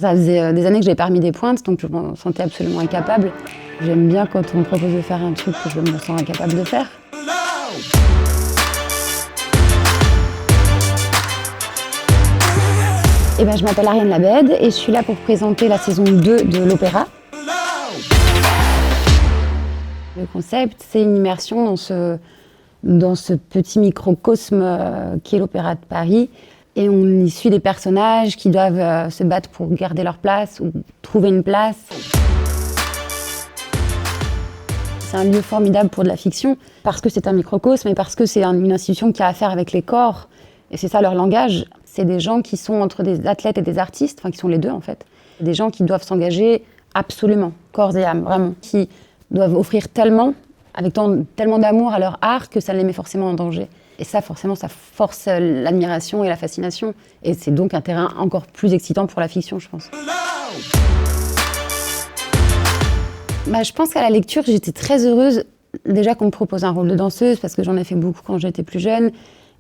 Ça faisait des années que j'avais pas remis des pointes, donc je me sentais absolument incapable. J'aime bien quand on me propose de faire un truc que je me sens incapable de faire. Et ben, je m'appelle Ariane Labed et je suis là pour présenter la saison 2 de l'opéra. Le concept, c'est une immersion dans ce petit microcosme qui est l'Opéra de Paris. Et on y suit des personnages qui doivent se battre pour garder leur place ou trouver une place. C'est un lieu formidable pour de la fiction, parce que c'est un microcosme et parce que c'est une institution qui a affaire avec les corps. Et c'est ça leur langage. C'est des gens qui sont entre des athlètes et des artistes, enfin qui sont les deux en fait. Des gens qui doivent s'engager absolument, corps et âme, vraiment. Qui doivent offrir tellement, avec tellement d'amour à leur art que ça les met forcément en danger. Et ça, forcément, ça force l'admiration et la fascination. Et c'est donc un terrain encore plus excitant pour la fiction, je pense. Je pense qu'à la lecture, j'étais très heureuse déjà qu'on me propose un rôle de danseuse, parce que j'en ai fait beaucoup quand j'étais plus jeune.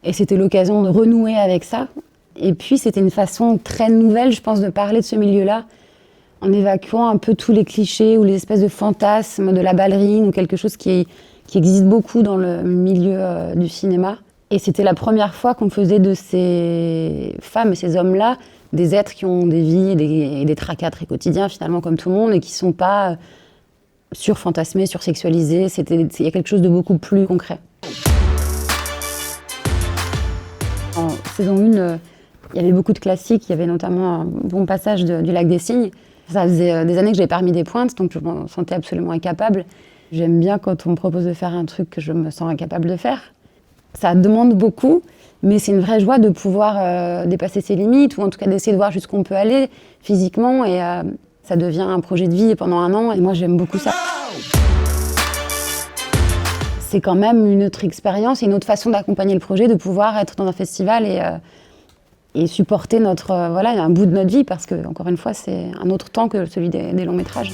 Et c'était l'occasion de renouer avec ça. Et puis, c'était une façon très nouvelle, je pense, de parler de ce milieu-là, en évacuant un peu tous les clichés ou les espèces de fantasmes de la ballerine ou quelque chose qui existe beaucoup dans le milieu du cinéma. Et c'était la première fois qu'on faisait de ces femmes et ces hommes-là des êtres qui ont des vies et des tracas très quotidiens, finalement, comme tout le monde, et qui ne sont pas surfantasmés, sursexualisés. Il y a quelque chose de beaucoup plus concret. En saison 1, il y avait beaucoup de classiques. Il y avait notamment un bon passage du Lac des Cygnes. Ça faisait des années que je n'avais pas remis des pointes, donc je me sentais absolument incapable. J'aime bien quand on me propose de faire un truc que je me sens incapable de faire. Ça demande beaucoup, mais c'est une vraie joie de pouvoir dépasser ses limites, ou en tout cas d'essayer de voir jusqu'où on peut aller physiquement. Et ça devient un projet de vie pendant 1 an, et moi j'aime beaucoup ça. C'est quand même une autre expérience et une autre façon d'accompagner le projet, de pouvoir être dans un festival et supporter un bout de notre vie, parce que, encore une fois, c'est un autre temps que celui des longs métrages.